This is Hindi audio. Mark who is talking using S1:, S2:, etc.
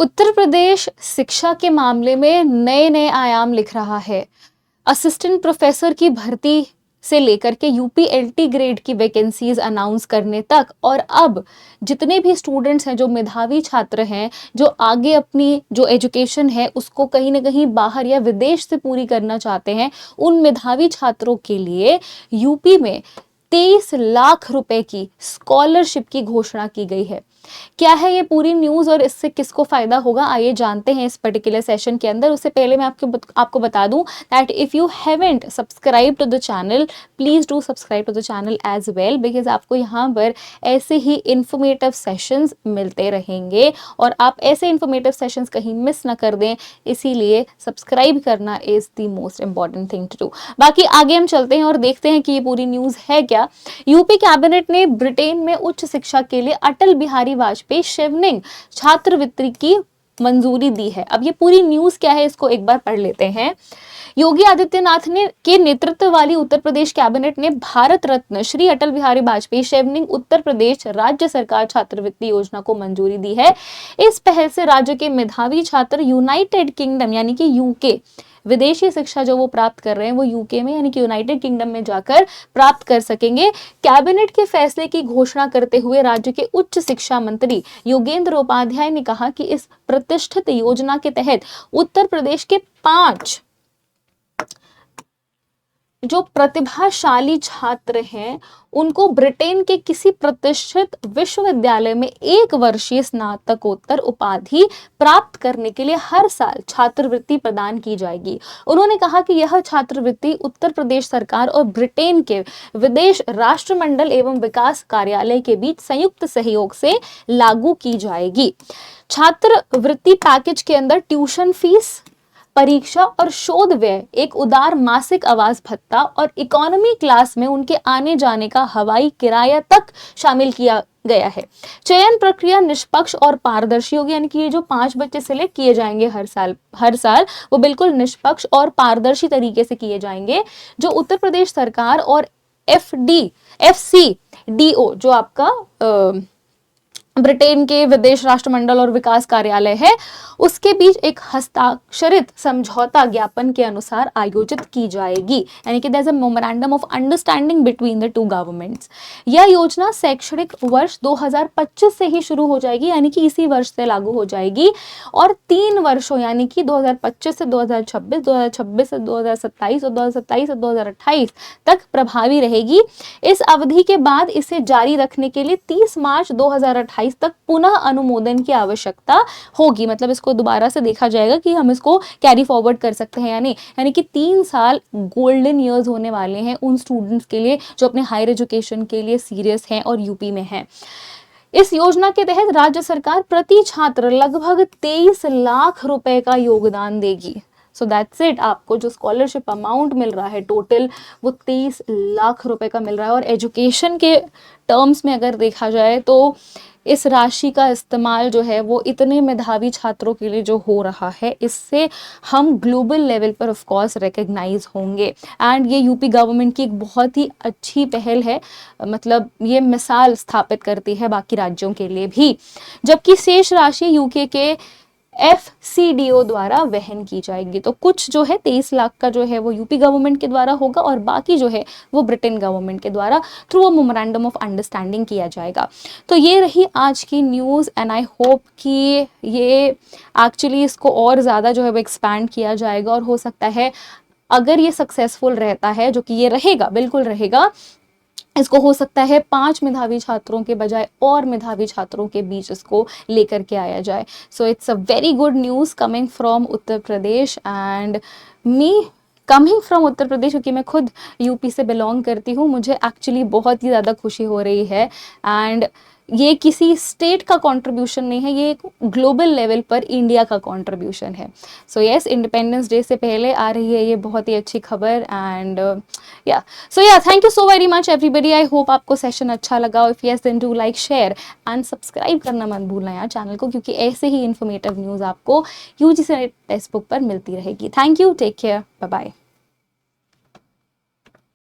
S1: उत्तर प्रदेश शिक्षा के मामले में नए नए आयाम लिख रहा है। असिस्टेंट प्रोफेसर की भर्ती से लेकर के यूपीएलटी ग्रेड की वैकेंसीज अनाउंस करने तक, और अब जितने भी स्टूडेंट्स हैं जो मेधावी छात्र हैं, जो आगे अपनी जो एजुकेशन है उसको कहीं ना कहीं बाहर या विदेश से पूरी करना चाहते हैं, उन मेधावी छात्रों के लिए यूपी में 23 लाख रुपए की स्कॉलरशिप की घोषणा की गई है। क्या है ये पूरी न्यूज़ और इससे किसको फायदा होगा, आइए जानते हैं इस पर्टिकुलर सेशन के अंदर। उससे पहले मैं आपको बता दूं that if you haven't subscribe to the channel, please do subscribe to the channel as well, because आपको यहाँ पर ऐसे ही इंफॉर्मेटिव सेशंस मिलते रहेंगे और आप ऐसे इंफॉर्मेटिव सेशंस कहीं मिस ना कर दें, इसीलिए सब्सक्राइब करना is the most important thing to do. बाकी आगे हम चलते हैं और देखते हैं कि ये पूरी न्यूज़ है क्या। यूपी कैबिनेट ने ब्रिटेन में उच्च शिक्षा के लिए अटल बिहारी वाजपेयी शेवनिंग छात्रवृत्ति की मंजूरी दी है। अब ये पूरी न्यूज़ क्या है इसको एक बार पढ़ लेते हैं। योगी आदित्यनाथ ने के नेतृत्व वाली उत्तर प्रदेश कैबिनेट ने भारत रत्न श्री अटल बिहारी वाजपेयी शेवनिंग उत्तर प्रदेश राज्य सरकार छात्रवृत्ति योजना को मंजूरी दी है। इस पहल से राज्य के मेधावी छात्र यूनाइटेड किंगडम यानी कि यूके, विदेशी शिक्षा जो वो प्राप्त कर रहे हैं वो यूके में यानी कि यूनाइटेड किंगडम में जाकर प्राप्त कर सकेंगे। कैबिनेट के फैसले की घोषणा करते हुए राज्य के उच्च शिक्षा मंत्री योगेंद्र उपाध्याय ने कहा कि इस प्रतिष्ठित योजना के तहत उत्तर प्रदेश के 5 जो प्रतिभाशाली छात्र हैं उनको ब्रिटेन के किसी प्रतिष्ठित विश्वविद्यालय में 1 वर्षीय स्नातकोत्तर उपाधि प्राप्त करने के लिए हर साल छात्रवृत्ति प्रदान की जाएगी। उन्होंने कहा कि यह छात्रवृत्ति उत्तर प्रदेश सरकार और ब्रिटेन के विदेश राष्ट्रमंडल एवं विकास कार्यालय के बीच संयुक्त सहयोग से लागू की जाएगी। छात्रवृत्ति पैकेज के अंदर ट्यूशन फीस, परीक्षा और शोध व्यय, एक उदार मासिक आवास भत्ता और इकोनॉमी क्लास में उनके आने जाने का हवाई किराया तक शामिल किया गया है। चयन प्रक्रिया निष्पक्ष और पारदर्शी होगी, यानी कि ये जो 5 बच्चे सिलेक्ट किए जाएंगे हर साल वो बिल्कुल निष्पक्ष और पारदर्शी तरीके से किए जाएंगे। जो उत्तर प्रदेश सरकार और एफसीडीओ जो आपका ब्रिटेन के विदेश राष्ट्रमंडल और विकास कार्यालय है उसके बीच एक हस्ताक्षरित समझौता ज्ञापन के अनुसार आयोजित की जाएगी, यानी कि there is a memorandum of understanding between the 2 governments. यह योजना शैक्षणिक वर्ष 2025 से ही शुरू हो जाएगी, यानी कि इसी वर्ष से लागू हो जाएगी और 3 वर्षों यानी कि 2025 से 2026, 2026 से 2027 और 2027 से 2028 तक प्रभावी रहेगी। इस अवधि के बाद इसे जारी रखने के लिए 30 मार्च 2028 तक पुनः अनुमोदन की आवश्यकता होगी। मतलब इसको दोबारा से देखा जाएगा कि हम इसको कैरी फॉरवर्ड कर सकते हैं या नहीं, यानी कि 3 साल गोल्डन ईयर्स होने वाले हैं उन स्टूडेंट्स के लिए जो अपने हायर एजुकेशन के लिए सीरियस हैं और यूपी में हैं। इस योजना के तहत राज्य सरकार प्रति छात्र लगभग 23 लाख रुपए का योगदान देगी। सो दैट्स इट, आपको जो स्कॉलरशिप अमाउंट मिल रहा है टोटल वो 23 लाख रुपए का मिल रहा है। और एजुकेशन के टर्म्स में अगर देखा जाए तो इस राशि का इस्तेमाल जो है वो इतने मेधावी छात्रों के लिए जो हो रहा है, इससे हम ग्लोबल लेवल पर ऑफ कोर्स रिकग्नाइज होंगे। एंड ये यूपी गवर्नमेंट की एक बहुत ही अच्छी पहल है, मतलब ये मिसाल स्थापित करती है बाकी राज्यों के लिए भी। जबकि शेष राशि यूके के एफसीडीओ द्वारा वहन की जाएगी। तो कुछ जो है 23 लाख का जो है वो यूपी गवर्नमेंट के द्वारा होगा और बाकी जो है वो ब्रिटेन गवर्नमेंट के द्वारा through a memorandum of understanding किया जाएगा। तो ये रही आज की न्यूज़ एंड आई होप कि ये एक्चुअली इसको और ज़्यादा जो है वो एक्सपैंड किया जाएगा और हो सकता है अगर ये सक्सेसफुल रहता है, जो कि ये रहेगा, बिल्कुल रहेगा, इसको हो सकता है 5 मेधावी छात्रों के बजाय और मेधावी छात्रों के बीच इसको लेकर के आया जाए। So it's a very good news coming from Uttar Pradesh and me coming from Uttar Pradesh, क्योंकि मैं खुद यूपी से बिलोंग करती हूँ। मुझे एक्चुअली बहुत ही ज़्यादा खुशी हो रही है एंड ये किसी स्टेट का कंट्रीब्यूशन नहीं है, ये एक ग्लोबल लेवल पर इंडिया का कंट्रीब्यूशन है। सो यस, इंडिपेंडेंस डे से पहले आ रही है ये बहुत ही अच्छी खबर and thank you so very much everybody. I hope आपको सेशन अच्छा लगा। If yes then do like, share and subscribe करना मत भूलना यार चैनल को, क्योंकि ऐसे ही इन्फॉर्मेटिव न्यूज़ आपको यूजीसी टेक्स्ट बुक पर मिलती रहेगी। Thank you, take care, bye bye.